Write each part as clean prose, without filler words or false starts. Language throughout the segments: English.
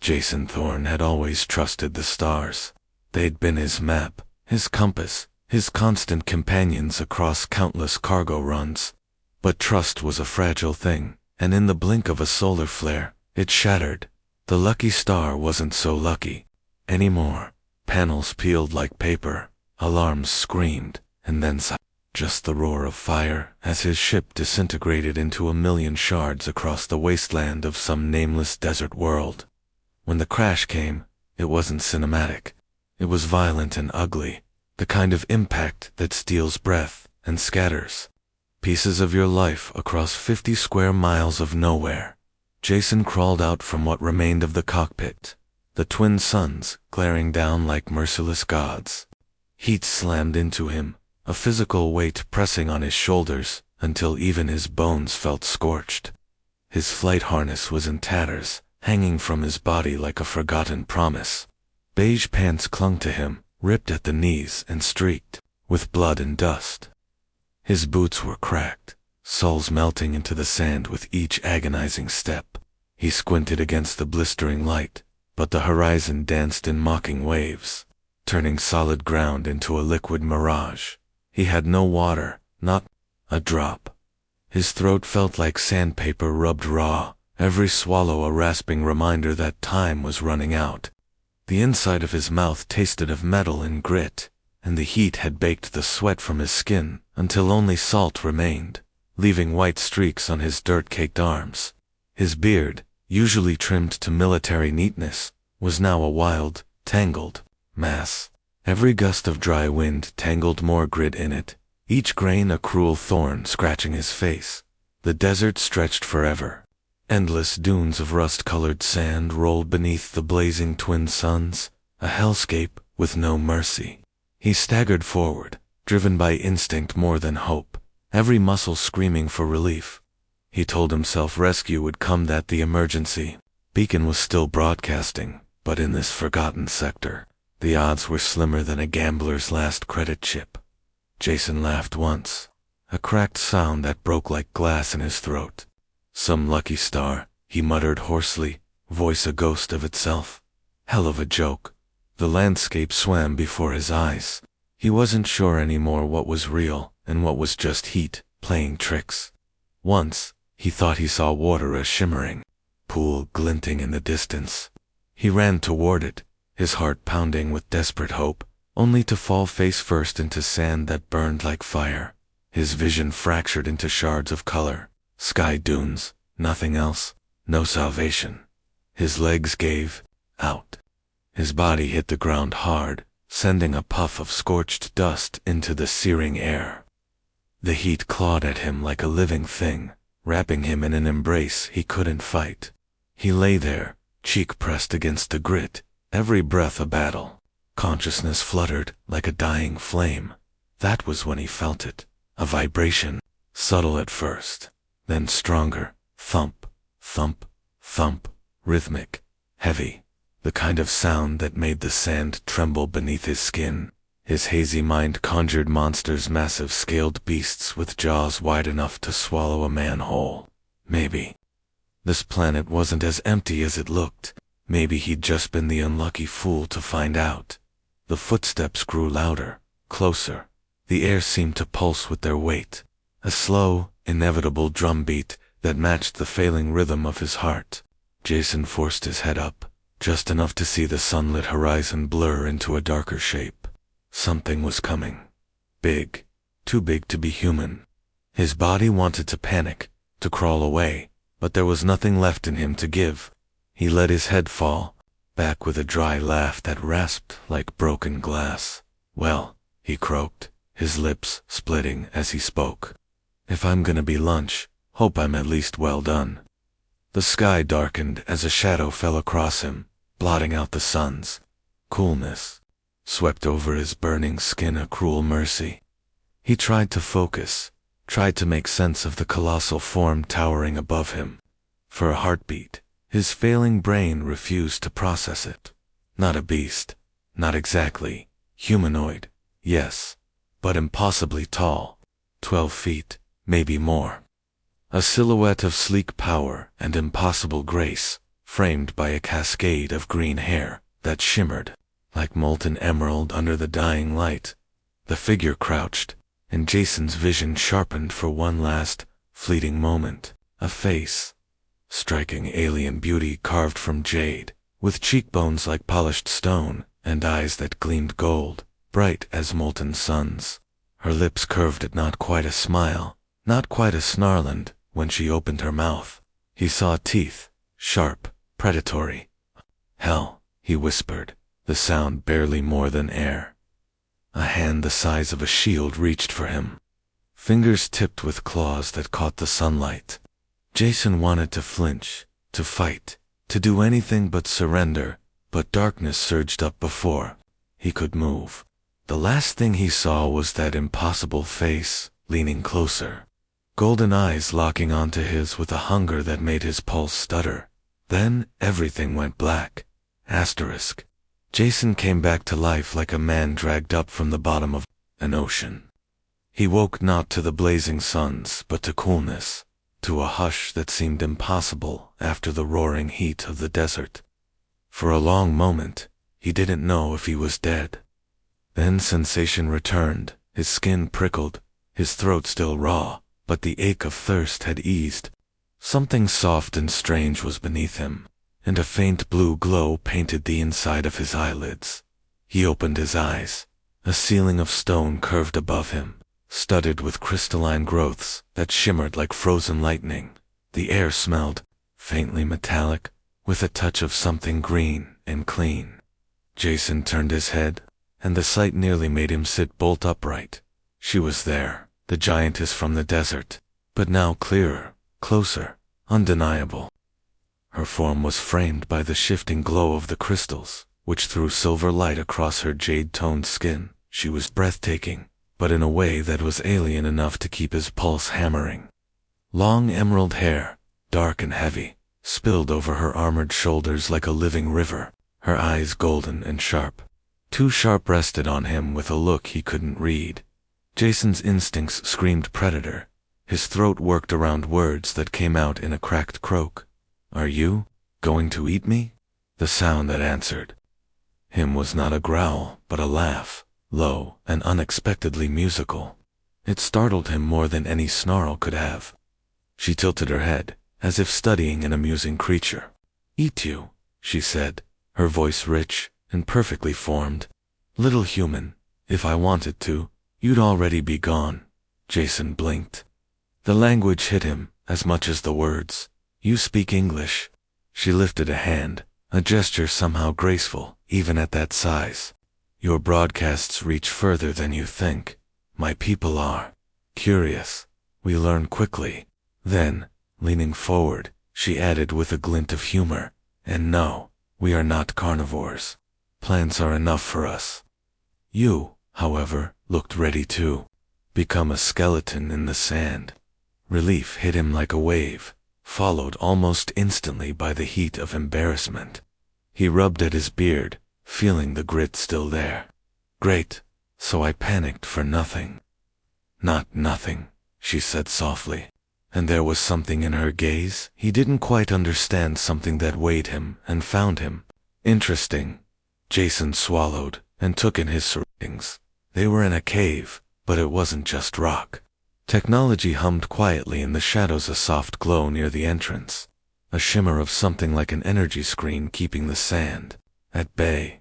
Jason Thorne had always trusted the stars. They'd been his map, his compass, his constant companions across countless cargo runs. But trust was a fragile thing, and in the blink of a solar flare, it shattered. The lucky star wasn't so lucky anymore. Panels peeled like paper, alarms screamed, and then just the roar of fire as his ship disintegrated into a million shards across the wasteland of some nameless desert world. When the crash came, it wasn't cinematic. It was violent and ugly, the kind of impact that steals breath and scatters pieces of your life across 50 square miles of nowhere. Jason crawled out from what remained of the cockpit, the twin suns glaring down like merciless gods. Heat slammed into him, a physical weight pressing on his shoulders until even his bones felt scorched. His flight harness was in tatters, hanging from his body like a forgotten promise. Beige pants clung to him, ripped at the knees and streaked with blood and dust. His boots were cracked, soles melting into the sand with each agonizing step. He squinted against the blistering light, but the horizon danced in mocking waves, turning solid ground into a liquid mirage. He had no water, not a drop. His throat felt like sandpaper rubbed raw, every swallow a rasping reminder that time was running out. The inside of his mouth tasted of metal and grit, and the heat had baked the sweat from his skin until only salt remained, leaving white streaks on his dirt-caked arms. His beard, usually trimmed to military neatness, was now a wild, tangled mass. Every gust of dry wind tangled more grit in it, each grain a cruel thorn scratching his face. The desert stretched forever. Endless dunes of rust-colored sand rolled beneath the blazing twin suns, a hellscape with no mercy. He staggered forward, driven by instinct more than hope, every muscle screaming for relief. He told himself rescue would come, that the emergency beacon was still broadcasting, but in this forgotten sector, the odds were slimmer than a gambler's last credit chip. Jason laughed once, a cracked sound that broke like glass in his throat. Some lucky star, he muttered hoarsely, voice a ghost of itself. Hell of a joke. The landscape swam before his eyes. He wasn't sure anymore what was real and what was just heat playing tricks. Once, he thought he saw water, a shimmering pool glinting in the distance. He ran toward it, his heart pounding with desperate hope, only to fall face first into sand that burned like fire. His vision fractured into shards of color. Sky dunes, nothing else, no salvation. His legs gave out. His body hit the ground hard, sending a puff of scorched dust into the searing air. The heat clawed at him like a living thing, wrapping him in an embrace he couldn't fight. He lay there, cheek pressed against the grit, every breath a battle. Consciousness fluttered like a dying flame. That was when he felt it, a vibration, subtle at first, then stronger, thump, thump, thump, rhythmic, heavy, the kind of sound that made the sand tremble beneath his skin. His hazy mind conjured monsters, massive scaled beasts with jaws wide enough to swallow a man whole. Maybe this planet wasn't as empty as it looked. Maybe he'd just been the unlucky fool to find out. The footsteps grew louder, closer. The air seemed to pulse with their weight, a slow, inevitable drumbeat that matched the failing rhythm of his heart. Jason forced his head up, just enough to see the sunlit horizon blur into a darker shape. Something was coming. Big, too big to be human. His body wanted to panic, to crawl away, but there was nothing left in him to give. He let his head fall, back with a dry laugh that rasped like broken glass. Well, he croaked, his lips splitting as he spoke. If I'm gonna be lunch, hope I'm at least well done. The sky darkened as a shadow fell across him, blotting out the suns. Coolness swept over his burning skin, a cruel mercy. He tried to focus, tried to make sense of the colossal form towering above him. For a heartbeat, his failing brain refused to process it. Not a beast, not exactly. Humanoid, yes, but impossibly tall. 12 feet, maybe more. A silhouette of sleek power and impossible grace, framed by a cascade of green hair that shimmered like molten emerald under the dying light. The figure crouched, and Jason's vision sharpened for one last, fleeting moment. A face, striking alien beauty carved from jade, with cheekbones like polished stone, and eyes that gleamed gold, bright as molten suns. Her lips curved at not quite a smile, not quite a snarl, when she opened her mouth, he saw teeth, sharp, predatory. "Hell," he whispered, the sound barely more than air. A hand the size of a shield reached for him, fingers tipped with claws that caught the sunlight. Jason wanted to flinch, to fight, to do anything but surrender, but darkness surged up before he could move. The last thing he saw was that impossible face, leaning closer, golden eyes locking onto his with a hunger that made his pulse stutter. Then everything went black. Asterisk. Jason came back to life like a man dragged up from the bottom of an ocean. He woke not to the blazing suns, but to coolness, to a hush that seemed impossible after the roaring heat of the desert. For a long moment, he didn't know if he was dead. Then sensation returned, his skin prickled, his throat still raw, but the ache of thirst had eased. Something soft and strange was beneath him, and a faint blue glow painted the inside of his eyelids. He opened his eyes. A ceiling of stone curved above him, studded with crystalline growths that shimmered like frozen lightning. The air smelled, faintly metallic, with a touch of something green and clean. Jason turned his head, and the sight nearly made him sit bolt upright. She was there, the giantess from the desert, but now clearer, closer, undeniable. Her form was framed by the shifting glow of the crystals, which threw silver light across her jade-toned skin. She was breathtaking, but in a way that was alien enough to keep his pulse hammering. Long emerald hair, dark and heavy, spilled over her armored shoulders like a living river, her eyes golden and sharp. Too sharp rested on him with a look he couldn't read. Jason's instincts screamed predator. His throat worked around words that came out in a cracked croak. "Are you going to eat me?" The sound that answered him was not a growl, but a laugh, low and unexpectedly musical. It startled him more than any snarl could have. She tilted her head, as if studying an amusing creature. "Eat you," she said, her voice rich and perfectly formed. "Little human, if I wanted to, you'd already be gone." Jason blinked. The language hit him, as much as the words. "You speak English." She lifted a hand, a gesture somehow graceful, even at that size. "Your broadcasts reach further than you think. My people are curious. We learn quickly." Then, leaning forward, she added with a glint of humor, "And no, we are not carnivores. Plants are enough for us." You, however, looked ready to become a skeleton in the sand. Relief hit him like a wave, followed almost instantly by the heat of embarrassment. He rubbed at his beard, feeling the grit still there. "Great, so I panicked for nothing." "Not nothing," she said softly, and there was something in her gaze he didn't quite understand, something that weighed him and found him interesting. Jason swallowed and took in his surroundings. They were in a cave, but it wasn't just rock. Technology hummed quietly in the shadows, a soft glow near the entrance, a shimmer of something like an energy screen keeping the sand at bay.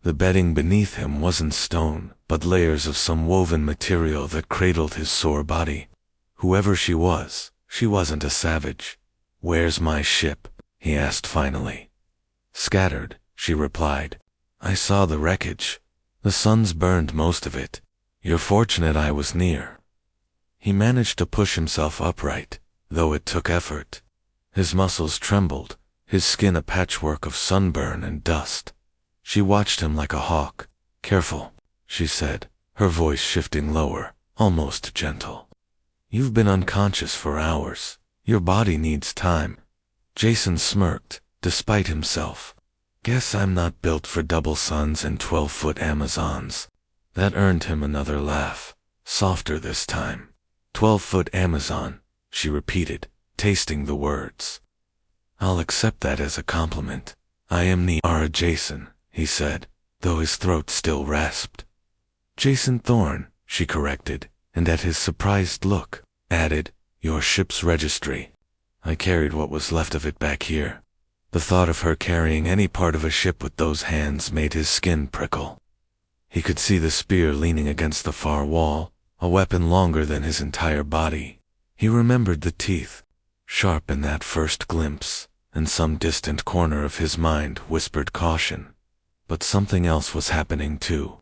The bedding beneath him wasn't stone, but layers of some woven material that cradled his sore body. Whoever she wasn't a savage. "Where's my ship?" he asked finally. "Scattered," she replied. "I saw the wreckage. The suns burned most of it. You're fortunate I was near." He managed to push himself upright, though it took effort. His muscles trembled, his skin a patchwork of sunburn and dust. She watched him like a hawk. "Careful," she said, her voice shifting lower, almost gentle. "You've been unconscious for hours. Your body needs time." Jason smirked, despite himself. "Guess I'm not built for double suns and 12-foot Amazons." That earned him another laugh, softer this time. 12-foot Amazon," she repeated, tasting the words. I'll accept that as a compliment. I am Niara Jason, he said, though his throat still rasped. Jason Thorne, she corrected, and at his surprised look, added, your ship's registry. I carried what was left of it back here. The thought of her carrying any part of a ship with those hands made his skin prickle. He could see the spear leaning against the far wall, a weapon longer than his entire body. He remembered the teeth, sharp in that first glimpse, and some distant corner of his mind whispered caution. But something else was happening too.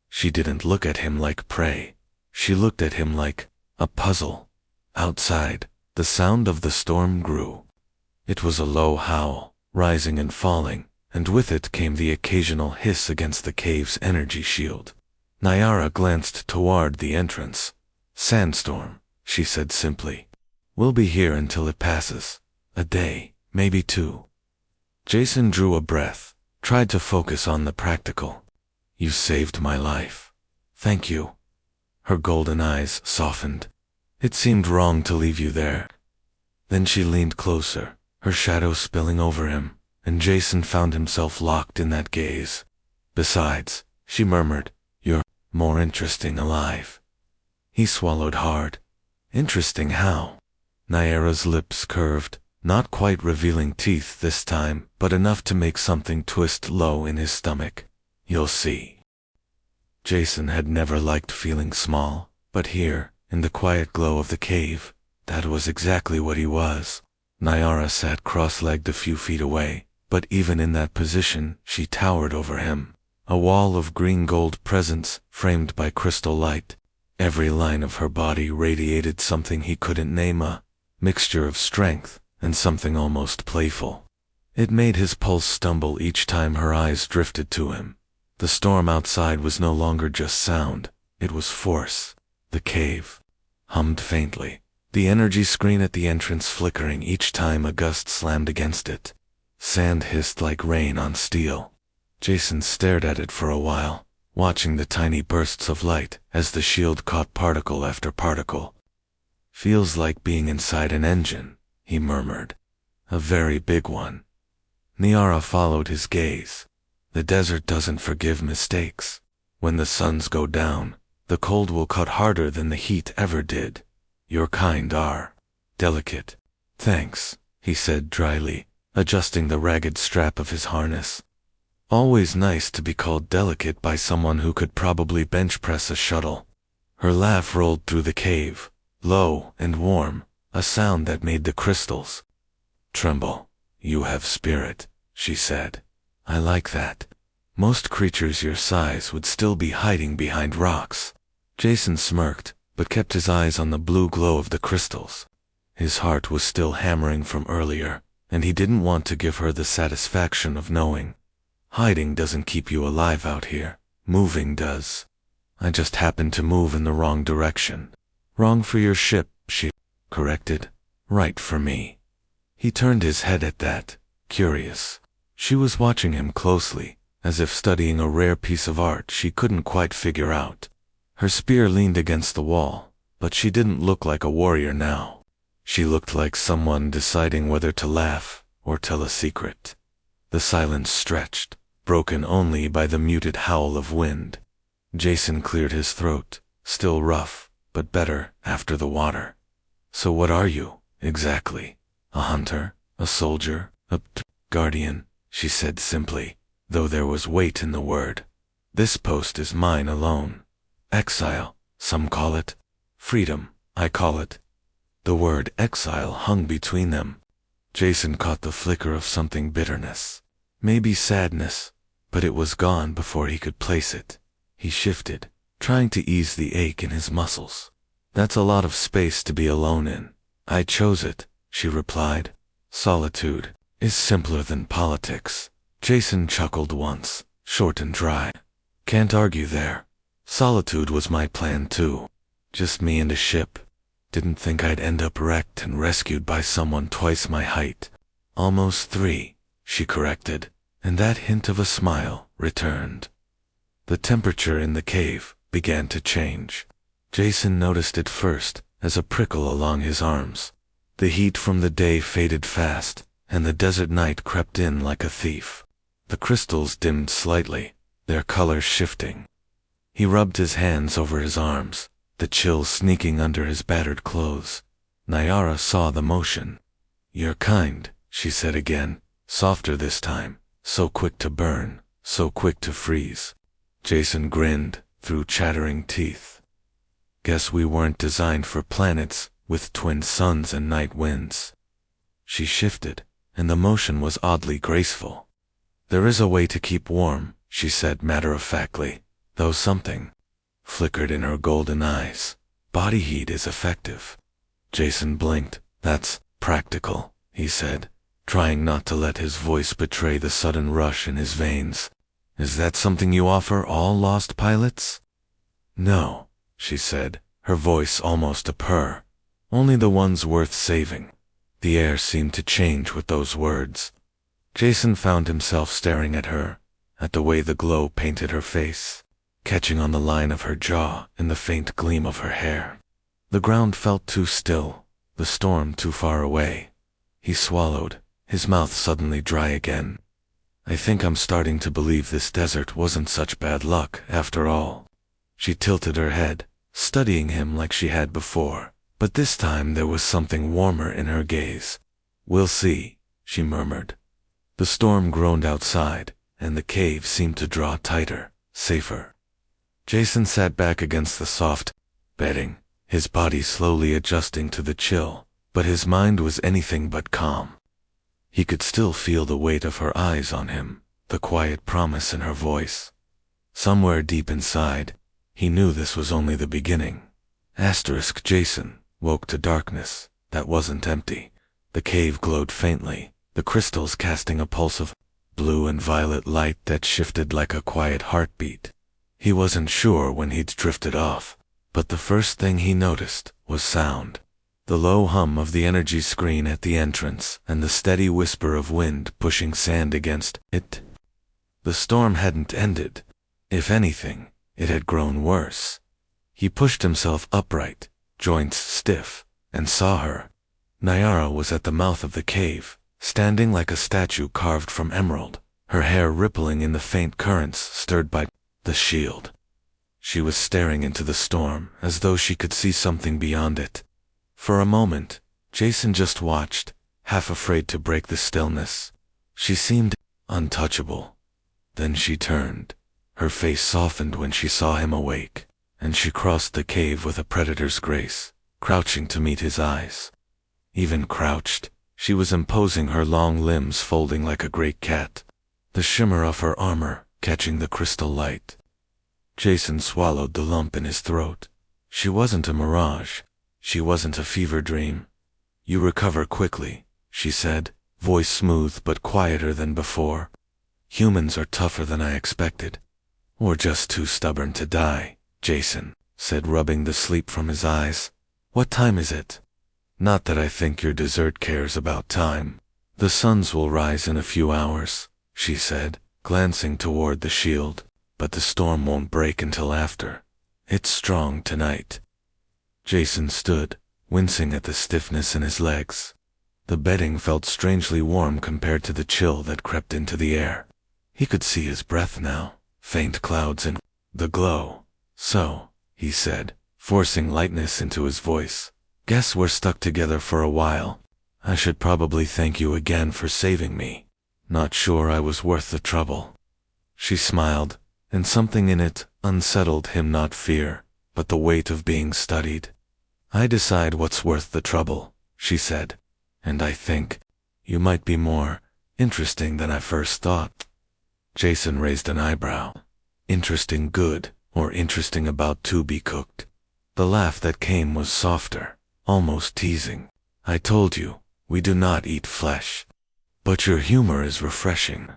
She didn't look at him like prey. She looked at him like a puzzle. Outside, the sound of the storm grew. It was a low howl, rising and falling, and with it came the occasional hiss against the cave's energy shield. Niara glanced toward the entrance. Sandstorm, she said simply. We'll be here until it passes. A day, maybe two. Jason drew a breath, tried to focus on the practical. You saved my life. Thank you. Her golden eyes softened. It seemed wrong to leave you there. Then she leaned closer, her shadow spilling over him, and Jason found himself locked in that gaze. Besides, she murmured, you're more interesting alive. He swallowed hard. Interesting how? Niara's lips curved, not quite revealing teeth this time, but enough to make something twist low in his stomach. You'll see. Jason had never liked feeling small, but here, in the quiet glow of the cave, that was exactly what he was. Niara sat cross-legged a few feet away, but even in that position, she towered over him. A wall of green-gold presence, framed by crystal light. Every line of her body radiated something he couldn't name, a mixture of strength and something almost playful. It made his pulse stumble each time her eyes drifted to him. The storm outside was no longer just sound, it was force. The cave hummed faintly, the energy screen at the entrance flickering each time a gust slammed against it. Sand hissed like rain on steel. Jason stared at it for a while, watching the tiny bursts of light as the shield caught particle after particle. Feels like being inside an engine, he murmured. A very big one. Niara followed his gaze. The desert doesn't forgive mistakes. When the suns go down, the cold will cut harder than the heat ever did. Your kind are delicate. Thanks, he said dryly, adjusting the ragged strap of his harness. Always nice to be called delicate by someone who could probably bench press a shuttle. Her laugh rolled through the cave, low and warm, a sound that made the crystals tremble. You have spirit, she said. I like that. Most creatures your size would still be hiding behind rocks. Jason smirked, but kept his eyes on the blue glow of the crystals. His heart was still hammering from earlier, and he didn't want to give her the satisfaction of knowing. Hiding doesn't keep you alive out here. Moving does. I just happened to move in the wrong direction. Wrong for your ship, she corrected. Right for me. He turned his head at that, curious. She was watching him closely, as if studying a rare piece of art she couldn't quite figure out. Her spear leaned against the wall, but she didn't look like a warrior now. She looked like someone deciding whether to laugh or tell a secret. The silence stretched, broken only by the muted howl of wind. Jason cleared his throat, still rough, but better after the water. So what are you, exactly? A hunter? A soldier? A guardian? She said simply, though there was weight in the word. This post is mine alone. Exile, some call it. Freedom, I call it. The word exile hung between them. Jason caught the flicker of something bitterness. Maybe sadness, but it was gone before he could place it. He shifted, trying to ease the ache in his muscles. That's a lot of space to be alone in. I chose it, she replied. Solitude is simpler than politics. Jason chuckled once, short and dry. Can't argue there. Solitude was my plan too. Just me and a ship. Didn't think I'd end up wrecked and rescued by someone twice my height. Almost 3, she corrected, and that hint of a smile returned. The temperature in the cave began to change. Jason noticed it first as a prickle along his arms. The heat from the day faded fast, and the desert night crept in like a thief. The crystals dimmed slightly, their color shifting. He rubbed his hands over his arms, the chill sneaking under his battered clothes. Niara saw the motion. "You're kind," she said again, softer this time, "so quick to burn, so quick to freeze." Jason grinned through chattering teeth. "Guess we weren't designed for planets with twin suns and night winds." She shifted, and the motion was oddly graceful. "There is a way to keep warm," she said matter-of-factly, though something flickered in her golden eyes. "Body heat is effective." Jason blinked. "That's practical," he said, trying not to let his voice betray the sudden rush in his veins. "Is that something you offer all lost pilots?" "No," she said, her voice almost a purr. "Only the ones worth saving." The air seemed to change with those words. Jason found himself staring at her, at the way the glow painted her face, catching on the line of her jaw and the faint gleam of her hair. The ground felt too still, the storm too far away. He swallowed, his mouth suddenly dry again. "I think I'm starting to believe this desert wasn't such bad luck, after all." She tilted her head, studying him like she had before, but this time there was something warmer in her gaze. "We'll see," she murmured. The storm groaned outside, and the cave seemed to draw tighter, safer. Jason sat back against the soft bedding, his body slowly adjusting to the chill, but his mind was anything but calm. He could still feel the weight of her eyes on him, the quiet promise in her voice. Somewhere deep inside, he knew this was only the beginning. Jason woke to darkness that wasn't empty. The cave glowed faintly, the crystals casting a pulse of blue and violet light that shifted like a quiet heartbeat. He wasn't sure when he'd drifted off, but the first thing he noticed was sound. The low hum of the energy screen at the entrance and the steady whisper of wind pushing sand against it. The storm hadn't ended. If anything, it had grown worse. He pushed himself upright, joints stiff, and saw her. Niara was at the mouth of the cave, standing like a statue carved from emerald, her hair rippling in the faint currents stirred by the shield. She was staring into the storm as though she could see something beyond it. For a moment, Jason just watched, half afraid to break the stillness. She seemed untouchable. Then she turned. Her face softened when she saw him awake, and she crossed the cave with a predator's grace, crouching to meet his eyes. Even crouched, she was imposing, her long limbs folding like a great cat, the shimmer of her armor catching the crystal light. Jason swallowed the lump in his throat. She wasn't a mirage. She wasn't a fever dream. "You recover quickly," she said, voice smooth but quieter than before. "Humans are tougher than I expected." "Or just too stubborn to die," Jason said, rubbing the sleep from his eyes. "What time is it?" "Not that I think your dessert cares about time. The suns will rise in a few hours," she said, glancing toward the shield, "but the storm won't break until after. It's strong tonight." Jason stood, wincing at the stiffness in his legs. The bedding felt strangely warm compared to the chill that crept into the air. He could see his breath now, faint clouds in the glow. "So," he said, forcing lightness into his voice, "guess we're stuck together for a while. I should probably thank you again for saving me. Not sure I was worth the trouble." She smiled, and something in it unsettled him, not fear, but the weight of being studied. "I decide what's worth the trouble," she said, "and I think you might be more interesting than I first thought." Jason raised an eyebrow. "Interesting good, or interesting about to be cooked?" The laugh that came was softer, almost teasing. "I told you, we do not eat flesh. But your humor is refreshing."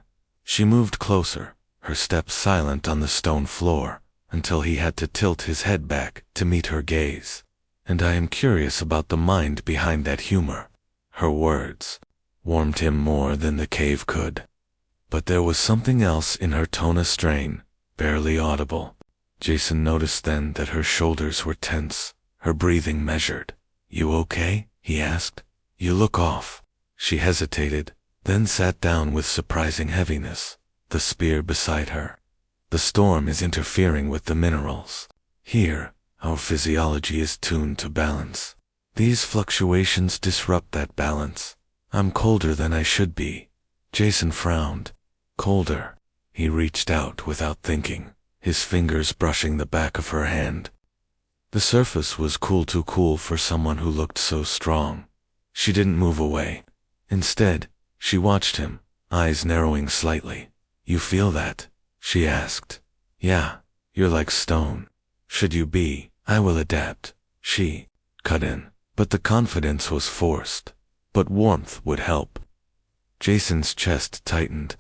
She moved closer, her steps silent on the stone floor, until he had to tilt his head back to meet her gaze. "And I am curious about the mind behind that humor." Her words warmed him more than the cave could. But there was something else in her tone, a strain, barely audible. Jason noticed then that her shoulders were tense, her breathing measured. "You okay?" he asked. "You look off." She hesitated, then sat down with surprising heaviness, the spear beside her. The storm is interfering with the minerals. Here, our physiology is tuned to balance. These fluctuations disrupt that balance. I'm colder than I should be. Jason frowned. Colder. He reached out without thinking, his fingers brushing the back of her hand. The surface was too cool for someone who looked so strong. She didn't move away. Instead, she watched him, eyes narrowing slightly. You feel that? She asked. Yeah, you're like stone. Should you be? I will adapt. She cut in, but the confidence was forced. But warmth would help. Jason's chest tightened.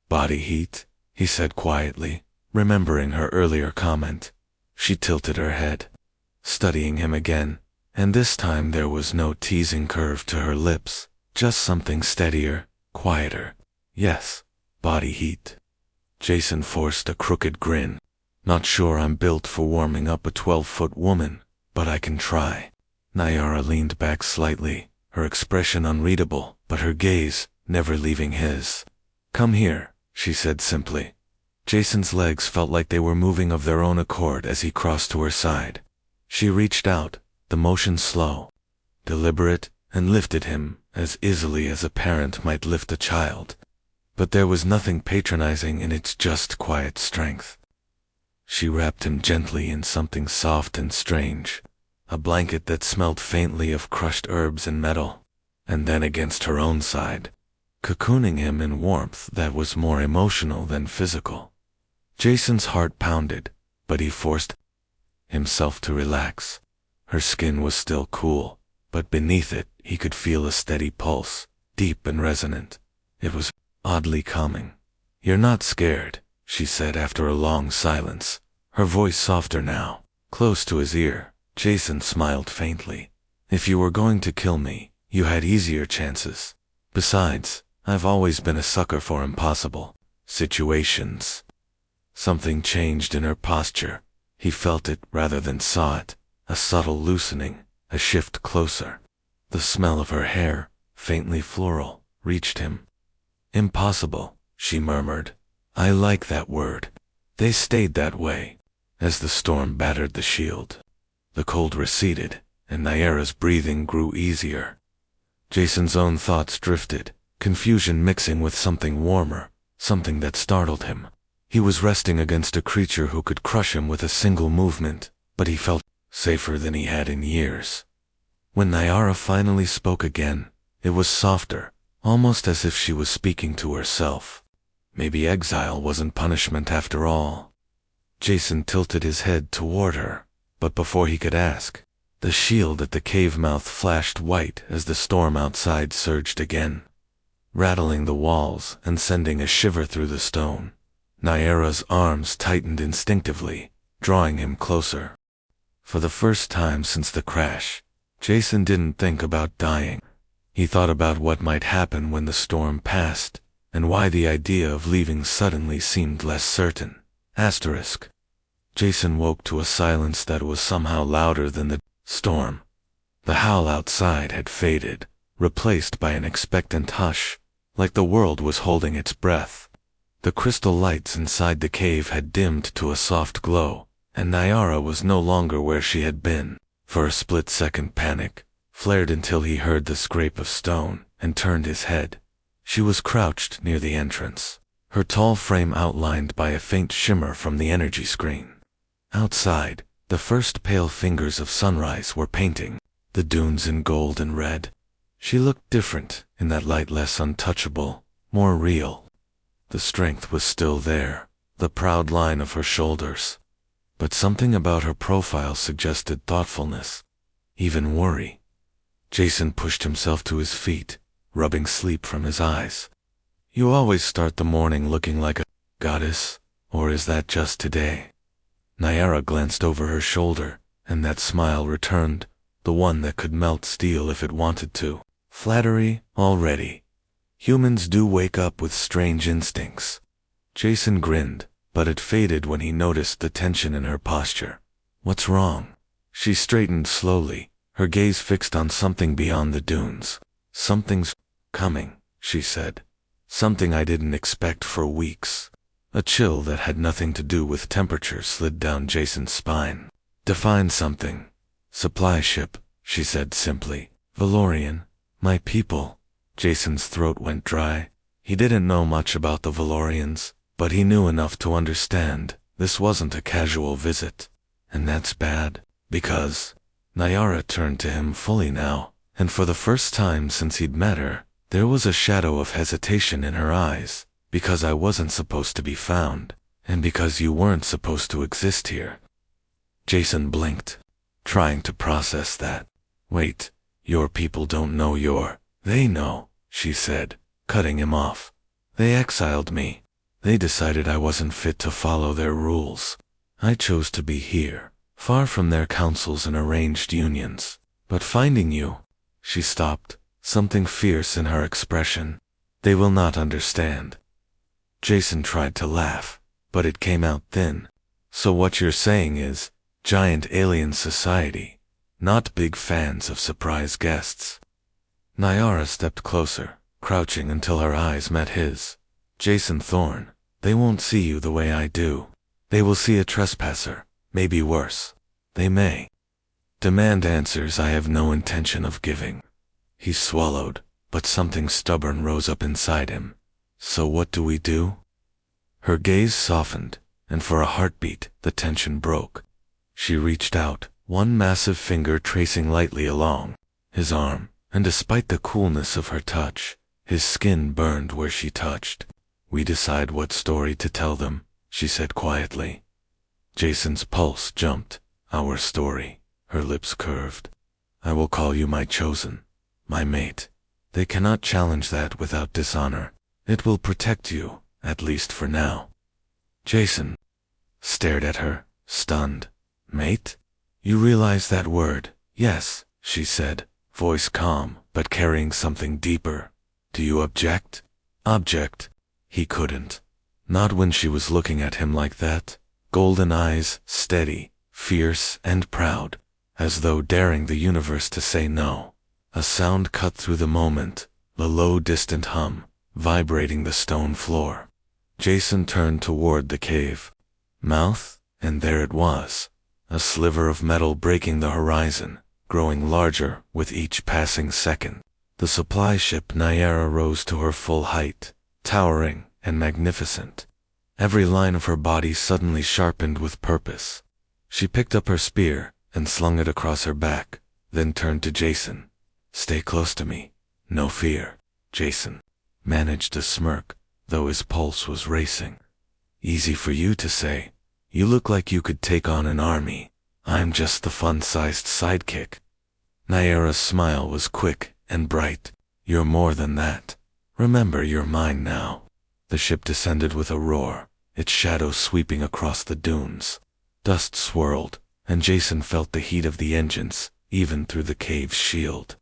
Body heat, he said quietly, remembering her earlier comment. She tilted her head, studying him again, and this time there was no teasing curve to her lips, just something steadier, quieter. Yes, body heat. Jason forced a crooked grin. Not sure I'm built for warming up a 12-foot woman, but I can try. Niara leaned back slightly, her expression unreadable, but her gaze never leaving his. Come here, she said simply. Jason's legs felt like they were moving of their own accord as he crossed to her side. She reached out, the motion slow, deliberate, and lifted him as easily as a parent might lift a child. But there was nothing patronizing in its just quiet strength. She wrapped him gently in something soft and strange, a blanket that smelled faintly of crushed herbs and metal, and then against her own side, cocooning him in warmth that was more emotional than physical. Jason's heart pounded, but he forced himself to relax. Her skin was still cool, but beneath it he could feel a steady pulse, deep and resonant. It was oddly calming. You're not scared, she said after a long silence, her voice softer now, close to his ear. Jason smiled faintly. If you were going to kill me, you had easier chances. Besides, I've always been a sucker for impossible situations. Something changed in her posture. He felt it rather than saw it, a subtle loosening, a shift closer. The smell of her hair, faintly floral, reached him. Impossible, she murmured. I like that word. They stayed that way, as the storm battered the shield. The cold receded, and Niara's breathing grew easier. Jason's own thoughts drifted, confusion mixing with something warmer, something that startled him. He was resting against a creature who could crush him with a single movement, but he felt safer than he had in years. When Niara finally spoke again, it was softer, almost as if she was speaking to herself. Maybe exile wasn't punishment after all. Jason tilted his head toward her, but before he could ask, the shield at the cave mouth flashed white as the storm outside surged again, rattling the walls and sending a shiver through the stone. Niara's arms tightened instinctively, drawing him closer. For the first time since the crash, Jason didn't think about dying. He thought about what might happen when the storm passed, and why the idea of leaving suddenly seemed less certain. Jason woke to a silence that was somehow louder than the storm. The howl outside had faded, replaced by an expectant hush, like the world was holding its breath. The crystal lights inside the cave had dimmed to a soft glow, and Niara was no longer where she had been. For a split-second panic flared until he heard the scrape of stone and turned his head. She was crouched near the entrance, her tall frame outlined by a faint shimmer from the energy screen. Outside, the first pale fingers of sunrise were painting the dunes in gold and red. She looked different in that light, less untouchable, more real. The strength was still there, the proud line of her shoulders. But something about her profile suggested thoughtfulness, even worry. Jason pushed himself to his feet, rubbing sleep from his eyes. You always start the morning looking like a goddess, or is that just today? Niara glanced over her shoulder, and that smile returned, the one that could melt steel if it wanted to. Flattery, already. Humans do wake up with strange instincts. Jason grinned, but it faded when he noticed the tension in her posture. What's wrong? She straightened slowly, her gaze fixed on something beyond the dunes. Something's coming, she said. something I didn't expect for weeks. A chill that had nothing to do with temperature slid down Jason's spine. Define something. Supply ship, she said simply. Valorian, my people. Jason's throat went dry. He didn't know much about the Valorians, but he knew enough to understand this wasn't a casual visit. And that's bad, because Niara turned to him fully now, and for the first time since he'd met her, there was a shadow of hesitation in her eyes. Because I wasn't supposed to be found, and because you weren't supposed to exist here. Jason blinked, trying to process that. Wait, your people don't know They know, she said, cutting him off. They exiled me. They decided I wasn't fit to follow their rules. I chose to be here, far from their councils and arranged unions. But finding you, she stopped, something fierce in her expression. They will not understand. Jason tried to laugh, but it came out thin. So what you're saying is, giant alien society, not big fans of surprise guests. Niara stepped closer, crouching until her eyes met his. Jason Thorne, they won't see you the way I do. They will see a trespasser, maybe worse. They may demand answers I have no intention of giving. He swallowed, but something stubborn rose up inside him. So what do we do? Her gaze softened, and for a heartbeat, the tension broke. She reached out, one massive finger tracing lightly along his arm, and despite the coolness of her touch, his skin burned where she touched. We decide what story to tell them, she said quietly. Jason's pulse jumped. Our story. Her lips curved. I will call you my chosen, my mate. They cannot challenge that without dishonor. It will protect you, at least for now. Jason stared at her, stunned. Mate? You realize that word? Yes, she said, voice calm, but carrying something deeper. Do you object? Object? He couldn't. Not when she was looking at him like that. Golden eyes, steady, fierce, and proud, as though daring the universe to say no. A sound cut through the moment, the low distant hum, vibrating the stone floor. Jason turned toward the cave mouth, and there it was, a sliver of metal breaking the horizon, growing larger with each passing second. The supply ship Niara rose to her full height, towering and magnificent. Every line of her body suddenly sharpened with purpose. She picked up her spear and slung it across her back, then turned to Jason. Stay close to me. No fear. Jason managed a smirk, though his pulse was racing. Easy for you to say. You look like you could take on an army. I'm just the fun-sized sidekick. Niara's smile was quick and bright. You're more than that. Remember, you're mine now. The ship descended with a roar, its shadow sweeping across the dunes. Dust swirled, and Jason felt the heat of the engines, even through the cave's shield.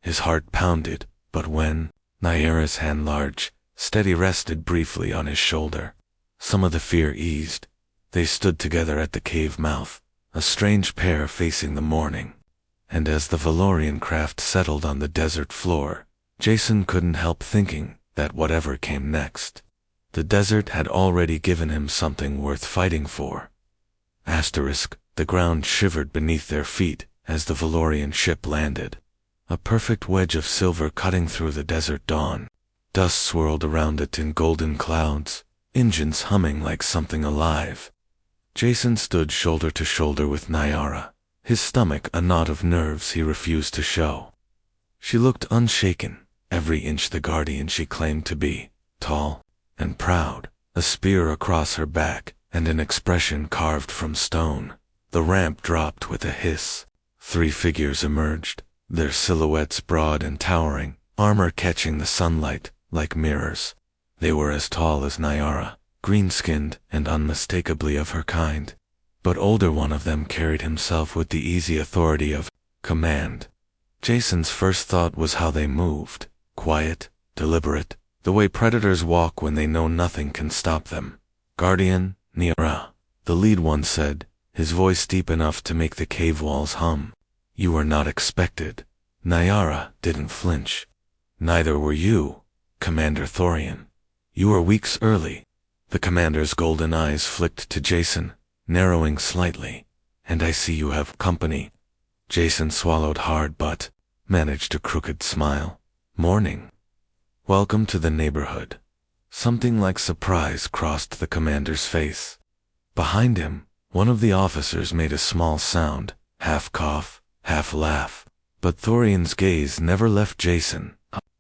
His heart pounded, but when Niara's hand, large, steady, rested briefly on his shoulder, some of the fear eased. They stood together at the cave mouth, a strange pair facing the morning. And as the Valorian craft settled on the desert floor, Jason couldn't help thinking that whatever came next, the desert had already given him something worth fighting for. The ground shivered beneath their feet as the Valorian ship landed. A perfect wedge of silver cutting through the desert dawn. Dust swirled around it in golden clouds, engines humming like something alive. Jason stood shoulder to shoulder with Niara, his stomach a knot of nerves he refused to show. She looked unshaken, every inch the guardian she claimed to be, tall and proud, a spear across her back, and an expression carved from stone. The ramp dropped with a hiss. 3 figures emerged, their silhouettes broad and towering, armor catching the sunlight like mirrors. They were as tall as Niara, green-skinned and unmistakably of her kind. But older one of them carried himself with the easy authority of command. Jason's first thought was how they moved, quiet, deliberate, the way predators walk when they know nothing can stop them. Guardian, Niara, the lead one said, his voice deep enough to make the cave walls hum. You were not expected. Niara didn't flinch. Neither were you, Commander Thorian, You are weeks early. The commander's golden eyes flicked to Jason, narrowing slightly. And I see you have company. Jason swallowed hard but managed a crooked smile. Morning. Welcome to the neighborhood. Something like surprise crossed the commander's face. Behind him, one of the officers made a small sound, half cough, half laugh. But Thorian's gaze never left Jason.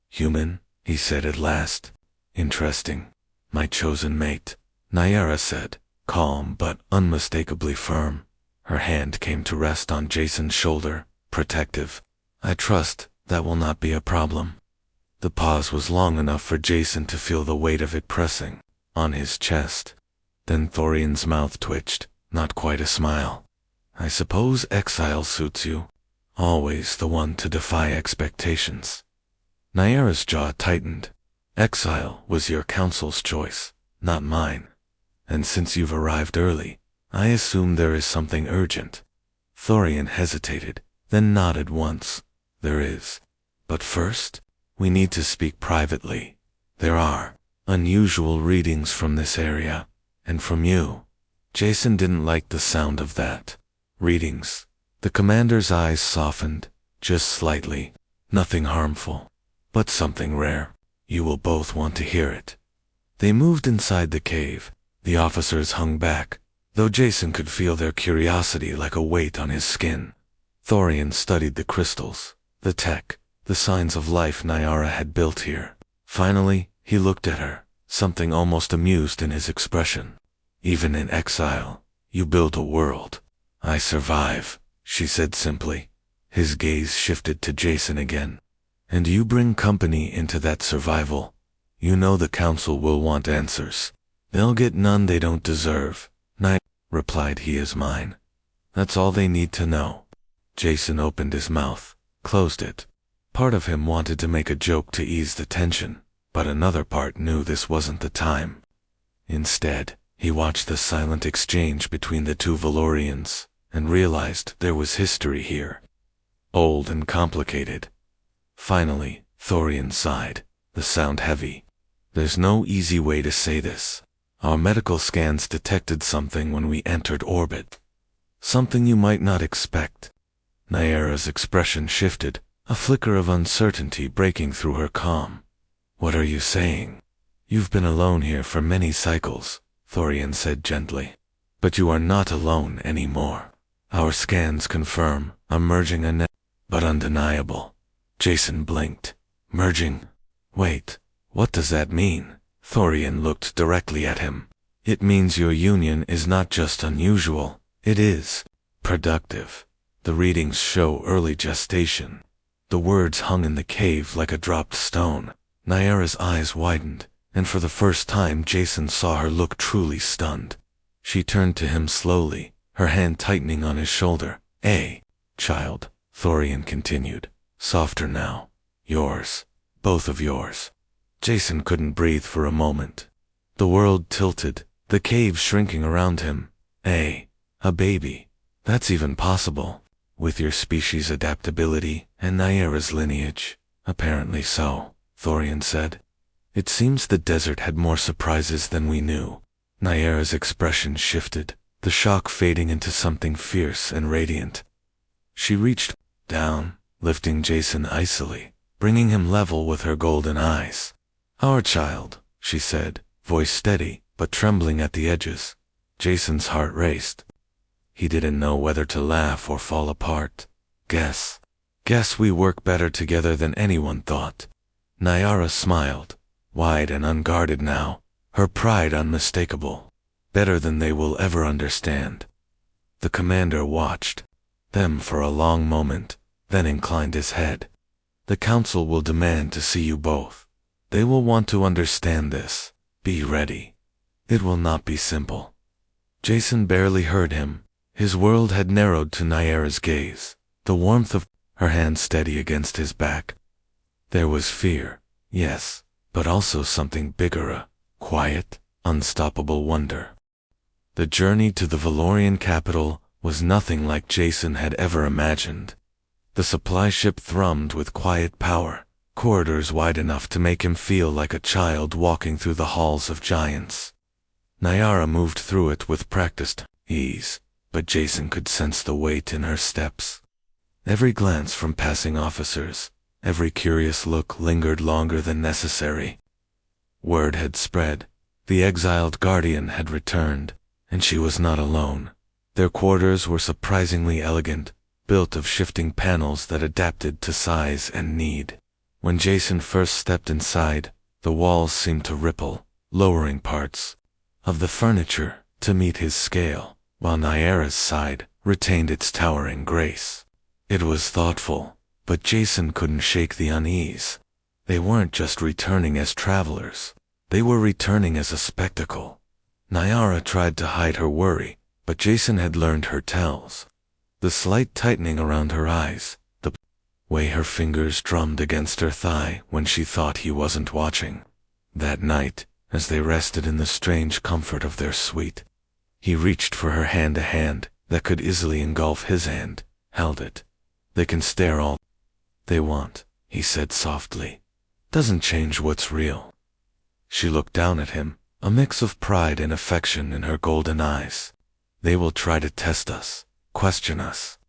Human, he said at last. Interesting. My chosen mate, Niara said, calm but unmistakably firm. Her hand came to rest on Jason's shoulder, protective. I trust that will not be a problem. The pause was long enough for Jason to feel the weight of it pressing on his chest. Then Thorian's mouth twitched, not quite a smile. I suppose exile suits you. Always the one to defy expectations. Niara's jaw tightened. Exile was your council's choice, not mine. And since you've arrived early, I assume there is something urgent. Thorian hesitated, then nodded once. There is. But first, we need to speak privately. There are unusual readings from this area, and from you. Jason didn't like the sound of that. Readings. The commander's eyes softened, just slightly. Nothing harmful, but something rare. You will both want to hear it. They moved inside the cave. The officers hung back, though Jason could feel their curiosity like a weight on his skin. Thorian studied the crystals, the tech, the signs of life Niara had built here. Finally, he looked at her, something almost amused in his expression. Even in exile, you build a world. I survive, she said simply. His gaze shifted to Jason again. And you bring company into that survival. You know the council will want answers. They'll get none they don't deserve. Replied he is mine. That's all they need to know. Jason opened his mouth, closed it. Part of him wanted to make a joke to ease the tension, but another part knew this wasn't the time. Instead, he watched the silent exchange between the two Valorians, and realized there was history here. Old and complicated. Finally, Thorian sighed, the sound heavy. There's no easy way to say this. Our medical scans detected something when we entered orbit. Something you might not expect. Niara's expression shifted, a flicker of uncertainty breaking through her calm. What are you saying? You've been alone here for many cycles, Thorian said gently. But you are not alone anymore. Our scans confirm a merging but undeniable. Jason blinked. Merging? Wait, what does that mean? Thorian looked directly at him. It means your union is not just unusual, it is productive. The readings show early gestation. The words hung in the cave like a dropped stone. Niara's eyes widened, and for the first time Jason saw her look truly stunned. She turned to him slowly, her hand tightening on his shoulder. Child, Thorian continued, softer now. Yours. Both of yours. Jason couldn't breathe for a moment. The world tilted, the cave shrinking around him. A baby. That's even possible. With your species' adaptability and Niara's lineage. Apparently so, Thorian said. It seems the desert had more surprises than we knew. Niara's expression shifted, the shock fading into something fierce and radiant. She reached down, lifting Jason icily, bringing him level with her golden eyes. Our child, she said, voice steady, but trembling at the edges. Jason's heart raced. He didn't know whether to laugh or fall apart. Guess we work better together than anyone thought. Niara smiled, wide and unguarded now, her pride unmistakable. Better than they will ever understand. The commander watched them for a long moment, then inclined his head. The council will demand to see you both. They will want to understand this. Be ready. It will not be simple. Jason barely heard him. His world had narrowed to Niara's gaze, the warmth of her hand steady against his back. There was fear, yes, but also something bigger, a quiet, unstoppable wonder. The journey to the Valorian capital was nothing like Jason had ever imagined. The supply ship thrummed with quiet power, corridors wide enough to make him feel like a child walking through the halls of giants. Niara moved through it with practiced ease, but Jason could sense the weight in her steps. Every glance from passing officers, every curious look lingered longer than necessary. Word had spread. The exiled guardian had returned, and she was not alone. Their quarters were surprisingly elegant, built of shifting panels that adapted to size and need. When Jason first stepped inside, the walls seemed to ripple, lowering parts of the furniture to meet his scale, while Niara's side retained its towering grace. It was thoughtful, but Jason couldn't shake the unease. They weren't just returning as travelers. They were returning as a spectacle. Niara tried to hide her worry, but Jason had learned her tells. The slight tightening around her eyes, the way her fingers drummed against her thigh when she thought he wasn't watching. That night, as they rested in the strange comfort of their suite, he reached for her hand, a hand that could easily engulf his hand, held it. They can stare all they want, he said softly. Doesn't change what's real. She looked down at him, a mix of pride and affection in her golden eyes. They will try to test us, question us,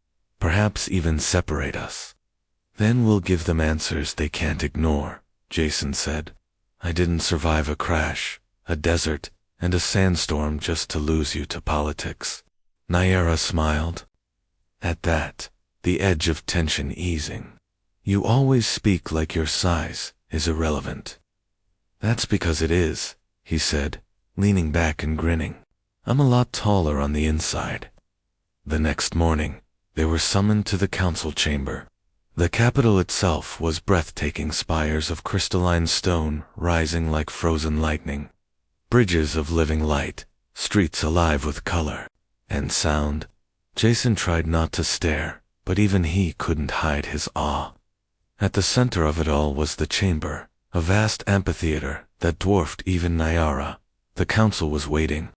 perhaps even separate us. Then we'll give them answers they can't ignore, Jason said. I didn't survive a crash, a desert, and a sandstorm just to lose you to politics. Niara smiled. At that, the edge of tension easing. You always speak like your size is irrelevant. That's because it is, he said, leaning back and grinning. I'm a lot taller on the inside. The next morning, they were summoned to the council chamber. The capital itself was breathtaking, spires of crystalline stone rising like frozen lightning. Bridges of living light, streets alive with color and sound. Jason tried not to stare, but even he couldn't hide his awe. At the center of it all was the chamber, a vast amphitheater that dwarfed even Niara. The council was waiting.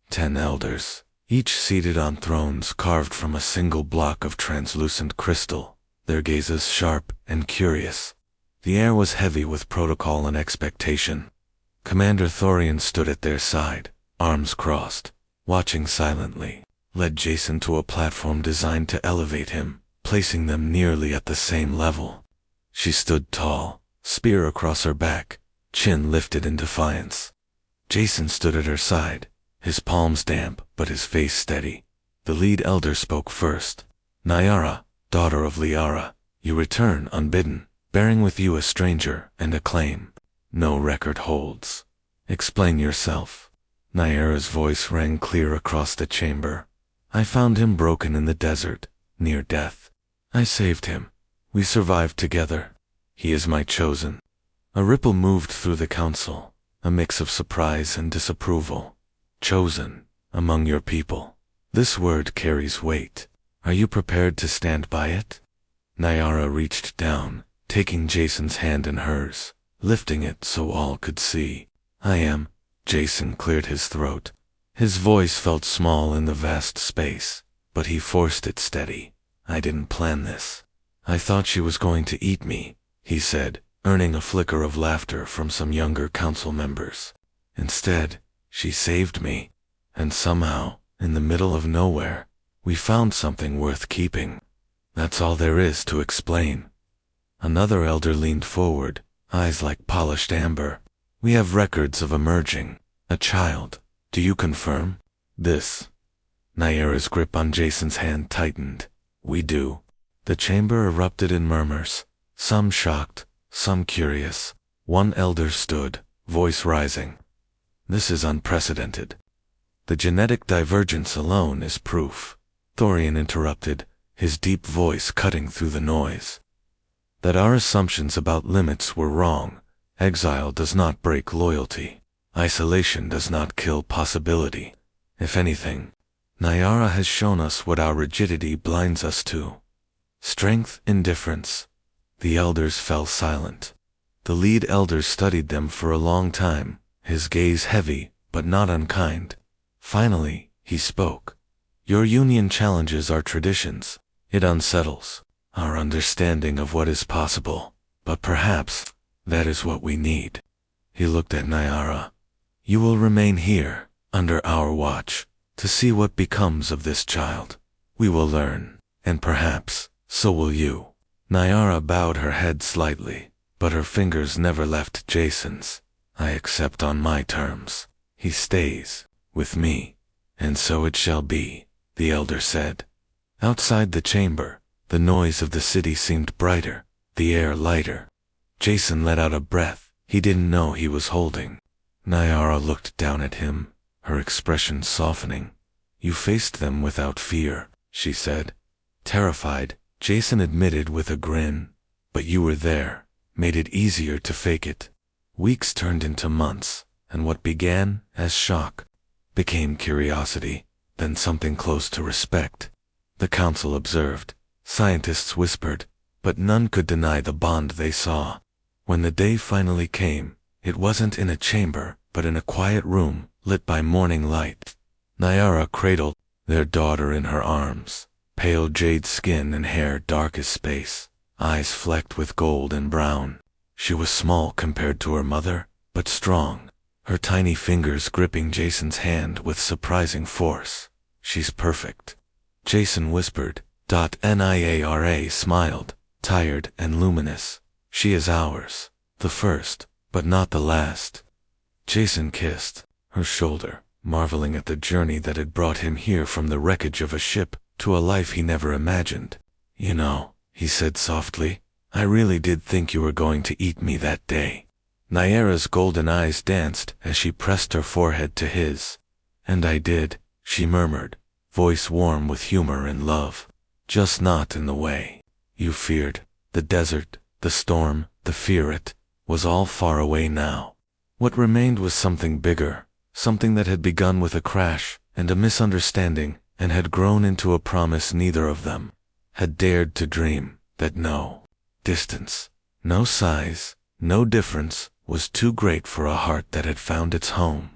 10 elders, each seated on thrones carved from a single block of translucent crystal, their gazes sharp and curious. The air was heavy with protocol and expectation. Commander Thorian stood at their side, arms crossed, watching silently, led Jason to a platform designed to elevate him, placing them nearly at the same level. She stood tall, spear across her back, chin lifted in defiance. Jason stood at her side, his palms damp but his face steady. The lead elder spoke first. Niara, daughter of Liara, you return unbidden, bearing with you a stranger and a claim no record holds. Explain yourself. Niara's voice rang clear across the chamber. I found him broken in the desert, near death. I saved him. We survived together. He is my chosen. A ripple moved through the council, a mix of surprise and disapproval. Chosen, among your people. This word carries weight. Are you prepared to stand by it? Niara reached down, taking Jason's hand in hers, lifting it so all could see. I am. Jason cleared his throat. His voice felt small in the vast space, but he forced it steady. I didn't plan this. I thought she was going to eat me, he said, earning a flicker of laughter from some younger council members. Instead, she saved me. And somehow, in the middle of nowhere, we found something worth keeping. That's all there is to explain. Another elder leaned forward, eyes like polished amber. We have records of emerging. A child. Do you confirm? This. Niara's grip on Jason's hand tightened. We do. The chamber erupted in murmurs, some shocked, some curious. One elder stood, voice rising. This is unprecedented. The genetic divergence alone is proof. Thorian interrupted, his deep voice cutting through the noise. That our assumptions about limits were wrong. Exile does not break loyalty. Isolation does not kill possibility. If anything, Niara has shown us what our rigidity blinds us to. Strength, indifference. The elders fell silent. The lead elder studied them for a long time, his gaze heavy, but not unkind. Finally, he spoke. Your union challenges our traditions. It unsettles our understanding of what is possible. But perhaps that is what we need. He looked at Niara. You will remain here, under our watch, to see what becomes of this child. We will learn, and perhaps, so will you. Niara bowed her head slightly, but her fingers never left Jason's. I accept on my terms. He stays, with me. And so it shall be, the elder said. Outside the chamber, the noise of the city seemed brighter, the air lighter. Jason let out a breath he didn't know he was holding. Niara looked down at him, her expression softening. You faced them without fear, she said. Terrified, Jason admitted with a grin. But you were there, made it easier to fake it. Weeks turned into months, and what began as shock became curiosity, then something close to respect. The council observed, scientists whispered, but none could deny the bond they saw. When the day finally came, it wasn't in a chamber, but in a quiet room, lit by morning light. Niara cradled their daughter in her arms, pale jade skin and hair dark as space, eyes flecked with gold and brown. She was small compared to her mother, but strong, her tiny fingers gripping Jason's hand with surprising force. She's perfect. Jason whispered. Niara smiled, tired and luminous. She is ours, the first, but not the last. Jason kissed her shoulder, marveling at the journey that had brought him here from the wreckage of a ship to a life he never imagined. You know, he said softly, I really did think you were going to eat me that day. Niara's golden eyes danced as she pressed her forehead to his. And I did, she murmured, voice warm with humor and love. Just not in the way you feared. The desert, the storm, the fear, it was all far away now. What remained was something bigger, something that had begun with a crash and a misunderstanding and had grown into a promise neither of them had dared to dream, that no distance, no size, no difference was too great for a heart that had found its home.